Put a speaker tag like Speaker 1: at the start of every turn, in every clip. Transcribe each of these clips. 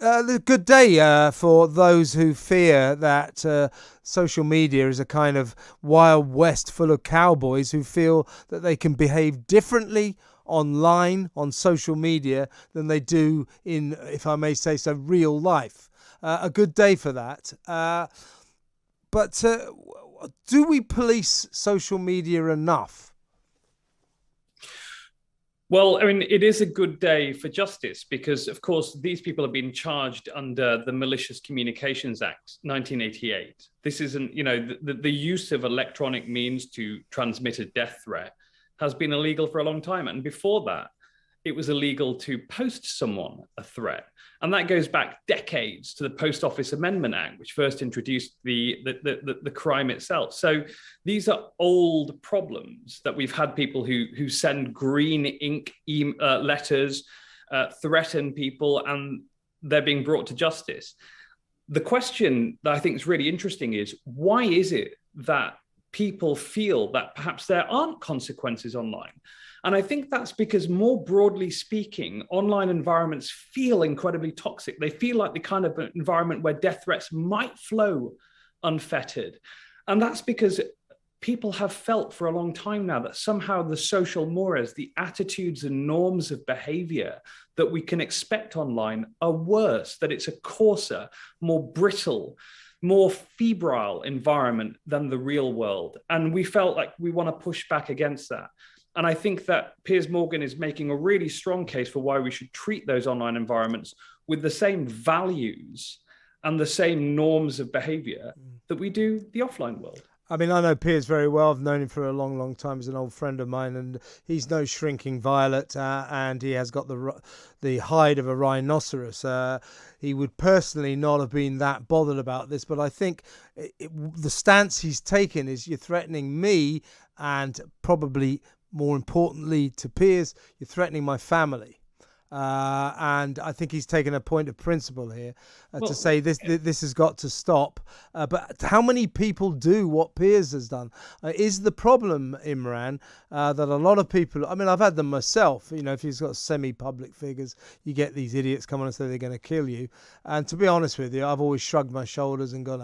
Speaker 1: The good day for those who fear that social media is a kind of wild west full of cowboys who feel that they can behave differently online on social media than they do in, if I may say so, real life. A good day for that. But do we police social media enough?
Speaker 2: Well, I mean, it is a good day for justice because, of course, these people have been charged under the Malicious Communications Act, 1988. This isn't, the use of electronic means to transmit a death threat has been illegal for a long time. And before that, it was illegal to post someone a threat. And that goes back decades to the Post Office Amendment Act, which first introduced the crime itself. So these are old problems that we've had people who send green ink letters, threaten people, and they're being brought to justice. The question that I think is really interesting is, why is it that people feel that perhaps there aren't consequences online? And I think that's because, more broadly speaking, online environments feel incredibly toxic. They feel like the kind of environment where death threats might flow unfettered. And that's because people have felt for a long time now that somehow the social mores, the attitudes and norms of behavior that we can expect online are worse, that it's a coarser, more brittle, more febrile environment than the real world. And we felt like we want to push back against that. And I think that Piers Morgan is making a really strong case for why we should treat those online environments with the same values and the same norms of behavior that we do the offline world.
Speaker 1: I mean, I know Piers very well. I've known him for a long, long time. He's an old friend of mine, and he's no shrinking violet, and he has got the hide of a rhinoceros. He would personally not have been that bothered about this, but I think the stance he's taken is, you're threatening me, and probably more importantly to Piers, you're threatening my family. And I think he's taken a point of principle here to say this has got to stop. But how many people do what Piers has done? Is the problem, Imran, that a lot of people, I mean, I've had them myself, if you've got semi-public figures, you get these idiots come on and say they're going to kill you. And to be honest with you, I've always shrugged my shoulders and gone,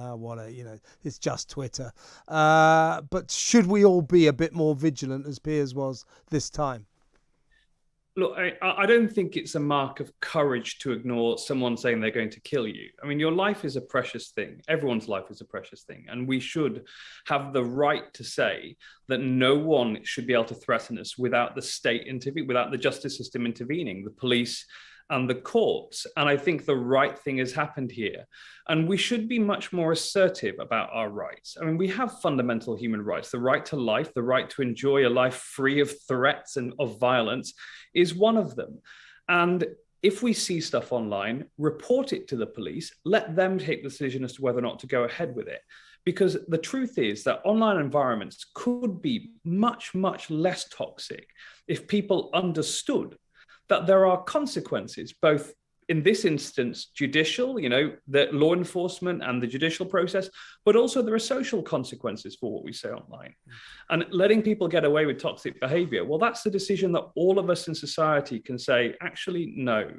Speaker 1: it's just Twitter. But should we all be a bit more vigilant as Piers was this time?
Speaker 2: Look, I don't think it's a mark of courage to ignore someone saying they're going to kill you. I mean, your life is a precious thing. Everyone's life is a precious thing. And we should have the right to say that no one should be able to threaten us without the state intervening, without the justice system intervening, the police and the courts. And I think the right thing has happened here. And we should be much more assertive about our rights. I mean, we have fundamental human rights. The right to life, the right to enjoy a life free of threats and of violence is one of them. And if we see stuff online, report it to the police, let them take the decision as to whether or not to go ahead with it. Because the truth is that online environments could be much, much less toxic if people understood that there are consequences, both in this instance, judicial, the law enforcement and the judicial process, but also there are social consequences for what we say online. And letting people get away with toxic behavior, well, that's the decision that all of us in society can say, actually, no.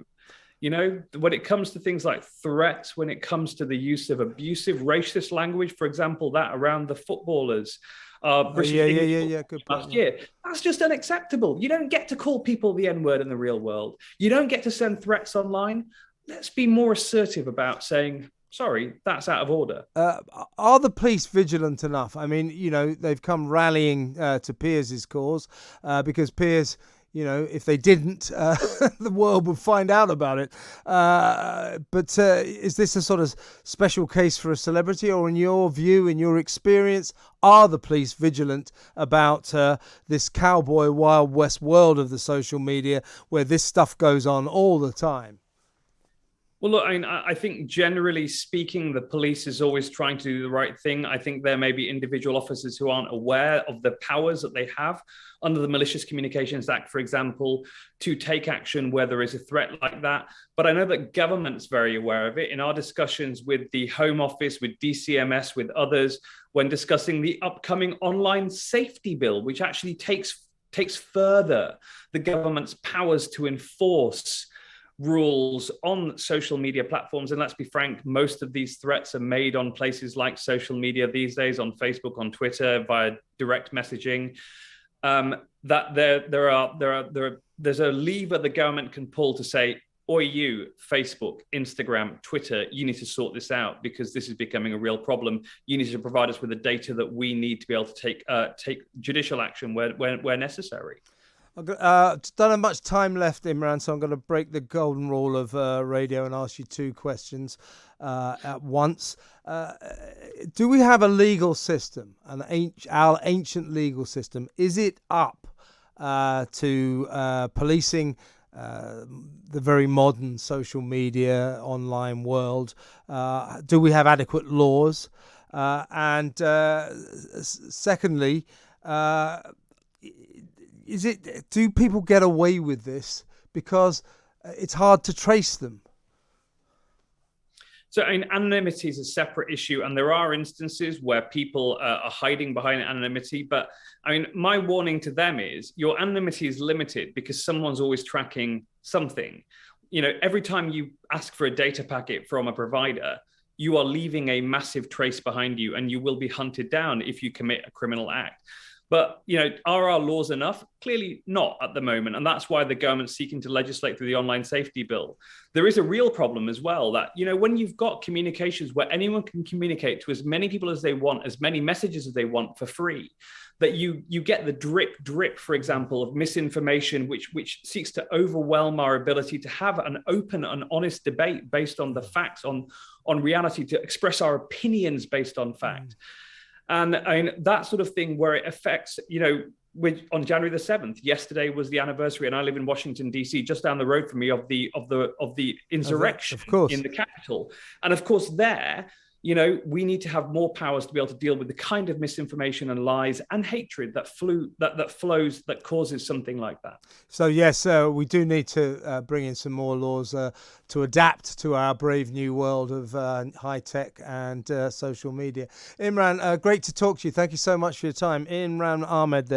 Speaker 2: When it comes to things like threats, when it comes to the use of abusive, racist language, for example, that around the footballers,
Speaker 1: Good point.
Speaker 2: Last year. That's just unacceptable. You don't get to call people the N-word in the real world. You don't get to send threats online. Let's be more assertive about saying, sorry, that's out of order.
Speaker 1: Are the police vigilant enough? I mean, they've come rallying to Piers's cause because Piers, if they didn't, the world would find out about it. But is this a sort of special case for a celebrity, or in your view, in your experience, are the police vigilant about this cowboy Wild West world of the social media where this stuff goes on all the time?
Speaker 2: Well, look, I think generally speaking, the police is always trying to do the right thing. I think there may be individual officers who aren't aware of the powers that they have under the Malicious Communications Act, for example, to take action where there is a threat like that. But I know that government's very aware of it. In our discussions with the Home Office, with DCMS, with others, when discussing the upcoming online safety bill, which actually takes further the government's powers to enforce rules on social media platforms. And let's be frank, most of these threats are made on places like social media these days, on Facebook, on Twitter, via direct messaging. That there's a lever the government can pull to say, "Oi, you, Facebook, Instagram, Twitter, you need to sort this out because this is becoming a real problem. You need to provide us with the data that we need to be able to take judicial action where necessary."
Speaker 1: Don't have much time left, Imran, so I'm going to break the golden rule of radio and ask you two questions at once. Do we have a legal system, our ancient legal system? Is it up to policing the very modern social media online world? Do we have adequate laws? And secondly, do people get away with this because it's hard to trace them?
Speaker 2: So, I mean, anonymity is a separate issue, and there are instances where people are hiding behind anonymity. But I mean, my warning to them is your anonymity is limited because someone's always tracking something. You know, every time you ask for a data packet from a provider, you are leaving a massive trace behind you, and you will be hunted down if you commit a criminal act. But, you know, are our laws enough? Clearly not at the moment. And that's why the government's seeking to legislate through the online safety bill. There is a real problem as well that, you know, when you've got communications where anyone can communicate to as many people as they want, as many messages as they want for free, that you get the drip, for example, of misinformation, which seeks to overwhelm our ability to have an open and honest debate based on the facts, on reality, to express our opinions based on fact. And I mean, that sort of thing where it affects, you know, on January the 7th, yesterday was the anniversary, and I live in Washington, D.C., just down the road from me, of the insurrection in the Capitol. And of course, there, you know, we need to have more powers to be able to deal with the kind of misinformation and lies and hatred that flows, that causes something like that.
Speaker 1: So yes, we do need to bring in some more laws to adapt to our brave new world of high tech and social media. Imran, great to talk to you. Thank you so much for your time. Imran Ahmed there.